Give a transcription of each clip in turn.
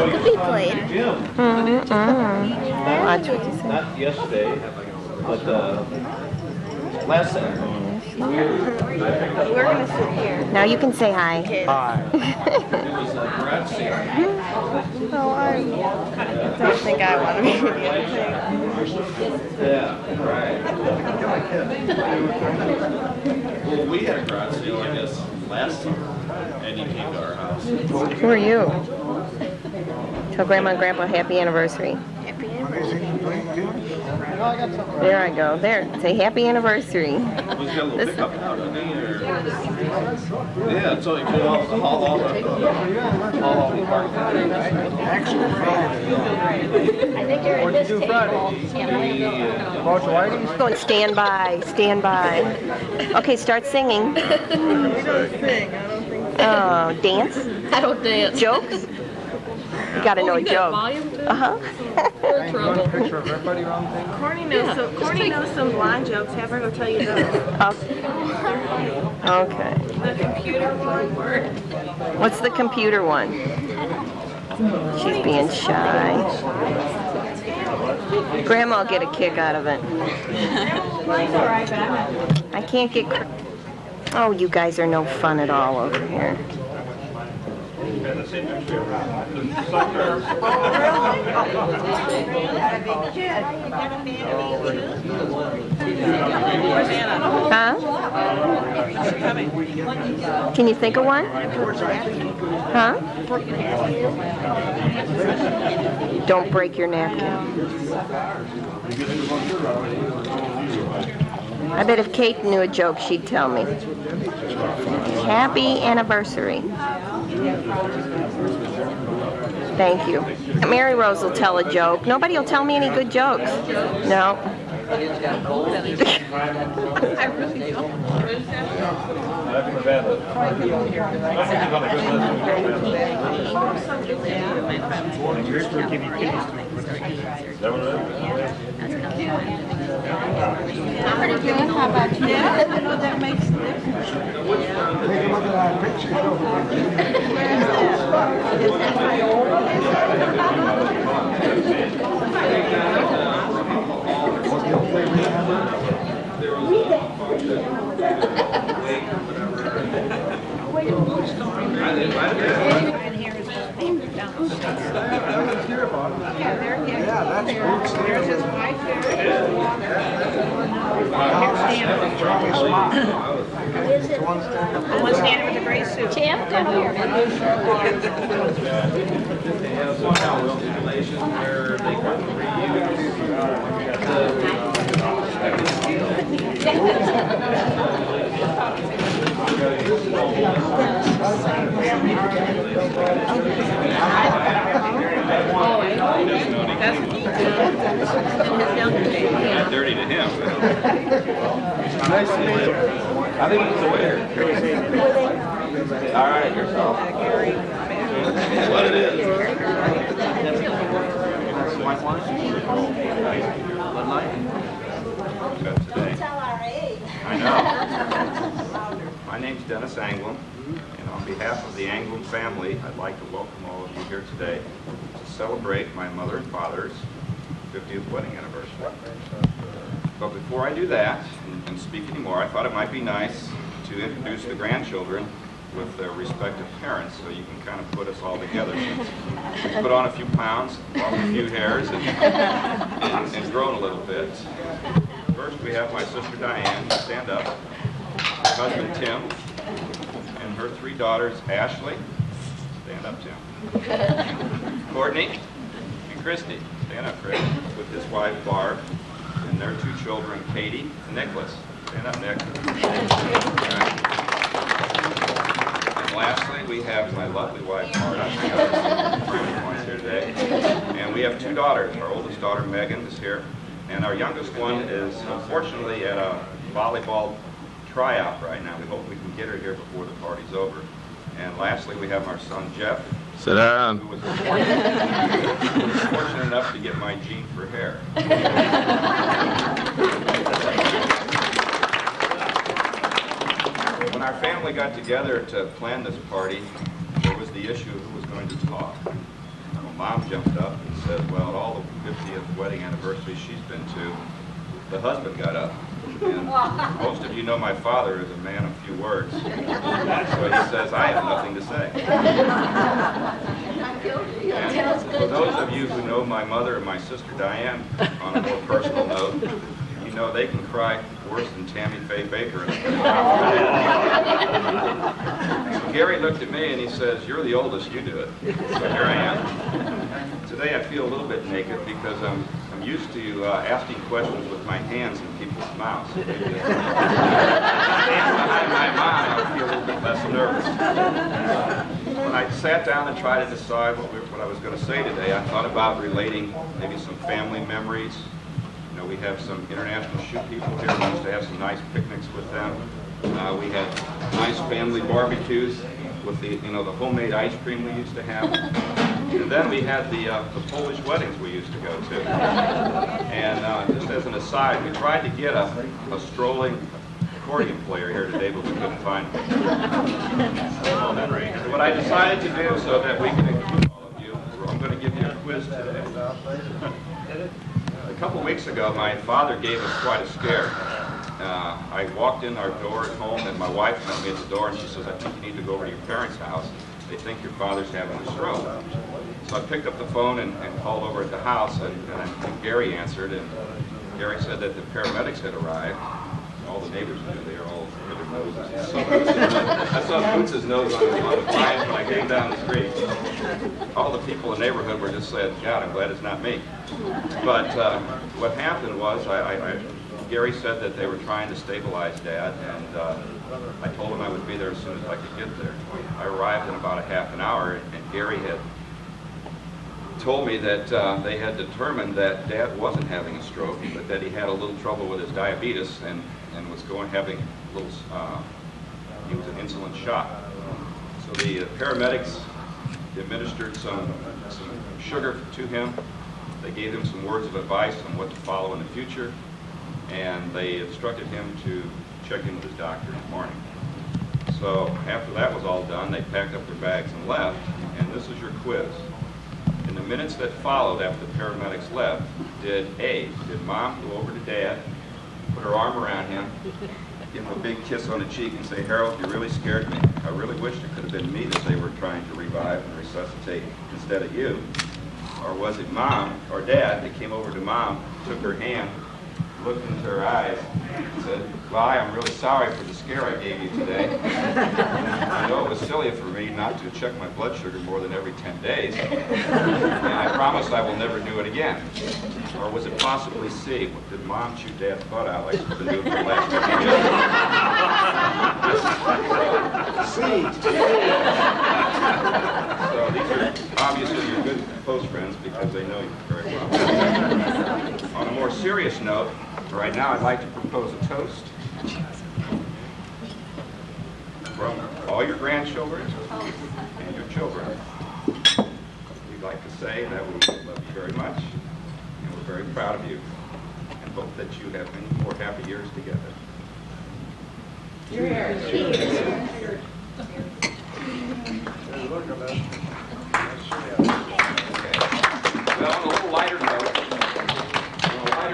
Could be played. Watch what you say. Not yesterday, but last Saturday. We're going to sit here. Now you can say hi. Hi. It was a garage sale. Oh, I don't think I want to be the other thing. Yeah, right. Well, we had a garage sale, I guess, last summer, and he came to our house. Who are you? Tell Grandma and Grandpa happy anniversary. Happy anniversary. There I go. There. Say happy anniversary. Was got a little pickup now, doesn't he? Or... Yeah, so he could all the parking. I think you're at this table. Going stand by. Stand by. Okay, start singing. We don't sing. I don't think so. Oh, dance? I don't dance. Jokes? You gotta know a joke. Uh-huh. Corny knows some blind jokes. Have her go tell you those. Okay. The computer one word. What's the computer one? She's being shy. Grandma will get a kick out of it. I can't get... Oh, you guys are no fun at all over here. Huh? Can you think of one? Huh? Don't break your napkin. I bet if Kate knew a joke, she'd tell me. Happy anniversary. Thank you. Mary Rose will tell a joke. Nobody will tell me any good jokes. No. I really don't. I'm pretty good. How about you? Yeah, I know that makes a difference. Take a look at our pictures over yeah, that's There's his wife there. The one standing with the gray suit. Tim, come here. They have somehow installation where they can dirty to him. Nice to meet you. I think he's aware. All right, yourself. That's what it is. Today. I know. My name's Dennis Anglin, and on behalf of the Anglin family, I'd like to welcome all of you here today to celebrate my mother and father's 50th wedding anniversary. But before I do that and speak anymore, I thought it might be nice to introduce the grandchildren with their respective parents, so you can kind of put us all together. We've put on a few pounds, lost a few hairs, and grown a little bit. First, we have my sister Diane, stand up, her husband Tim, and her 3 daughters, Ashley, stand up Tim, Courtney, and Christy, stand up Chris, with his wife Barb, and their 2 children, Katie and Nicholas, stand up Nick. And lastly, we have my lovely wife Marta, who's here today, and we have 2 daughters. Our oldest daughter Megan is here. And our youngest one is unfortunately at a volleyball tryout right now. We hope we can get her here before the party's over. And lastly, we have our son Jeff. Sit down. Who was fortunate enough to get my gene for hair. When our family got together to plan this party, there was the issue of who was going to talk. Well, Mom jumped up and said, well, at all the 50th wedding anniversaries she's been to, the husband got up. And most of you know my father is a man of few words. So he says, I have nothing to say. And for those of you who know my mother and my sister Diane on a more personal note, you know they can cry worse than Tammy Faye Baker. So Gary looked at me and he says, you're the oldest, you do it. So here I am. Today I feel a little bit naked because I'm used to asking questions with my hands in people's mouths. So maybe if I stand behind my mom, I'll feel a little bit less nervous. When I sat down and tried to decide what I was going to say today, I thought about relating maybe some family memories. You know, we have some international shoot people here. We used to have some nice picnics with them. We had nice family barbecues with the homemade ice cream we used to have. And then we had the Polish weddings we used to go to. And just as an aside, we tried to get a strolling accordion player here today, but we couldn't find one. So what I decided to do so that we can include all of you, I'm going to give you a quiz today. A couple weeks ago, my father gave us quite a scare. I walked in our door at home, and my wife met me at the door, and she says, I think you need to go over to your parents' house. They think your father's having a stroke. So I picked up the phone and called over at the house, and Gary answered, and Gary said that the paramedics had arrived. All the neighbors knew. They were all hit their noses. I saw Boots' nose on the blind when I came down the street. All the people in the neighborhood were just saying, God, I'm glad it's not me. But what happened was, Gary said that they were trying to stabilize Dad, and I told him I would be there as soon as I could get there. I arrived in about a half an hour, and Gary had told me that they had determined that Dad wasn't having a stroke, but that he had a little trouble with his diabetes and was having a little, he was an insulin shock. So the paramedics administered some sugar to him. They gave him some words of advice on what to follow in the future, and they instructed him to check in with his doctor in the morning. So after that was all done, they packed up their bags and left, and this is your quiz. In the minutes that followed after the paramedics left, did Mom go over to Dad, put her arm around him, give him a big kiss on the cheek and say, Harold, you really scared me. I really wished it could have been me that they were trying to revive and resuscitate instead of you. Or was it Mom or Dad that came over to Mom, took her hand, looked into her eyes, and said, well, I'm really sorry for the scare I gave you today. I know it was silly for me not to check my blood sugar more than every 10 days, and I promise I will never do it again. Or was it possibly C? Did Mom chew Dad's butt out like she's been doing for the last 50 years? C. So these are obviously your good close friends because they know you very well. On a more serious note, right now I'd like to propose a toast from all your grandchildren and your children. We'd like to say that we love you very much and we're very proud of you and hope that you have many more happy years together. Well, on a little lighter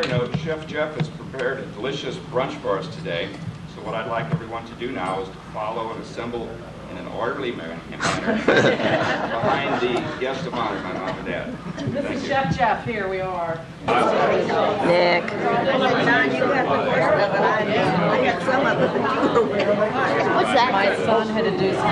note, Chef Jeff has prepared a delicious brunch for us today. So what I'd like everyone to do now is to follow and assemble in an orderly manner behind the guest of honor, my mom and dad. This is Chef Jeff. Here we are. Nick. What's that? My son had to do some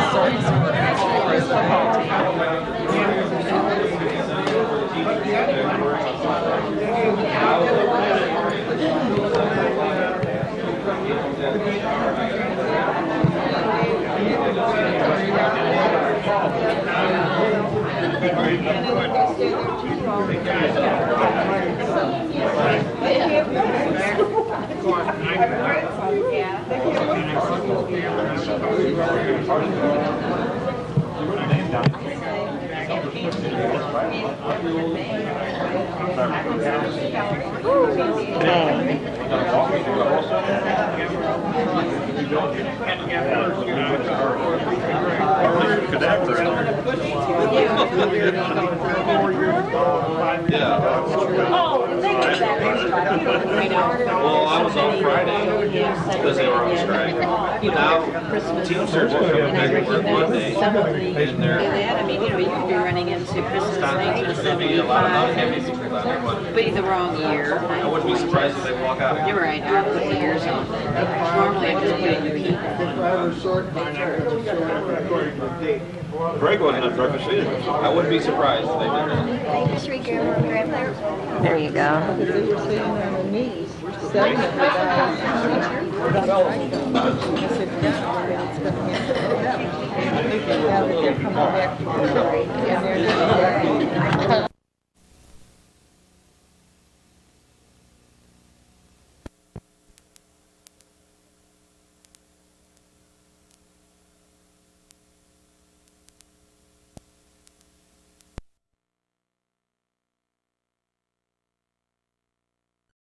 Okay. Well, I was on Friday because they were on strike. Now, Teamsters are coming back to work Monday. And they're, I mean, you could be running into Christmas there's going to be a lot of non-heavy people out there, but be the wrong year. I wouldn't be surprised if they walk out again. You're right, I put the years on. Normally I just put in the people. Greg wasn't at breakfast either. I wouldn't be surprised if they did that. Just read Greenbriar. There you go.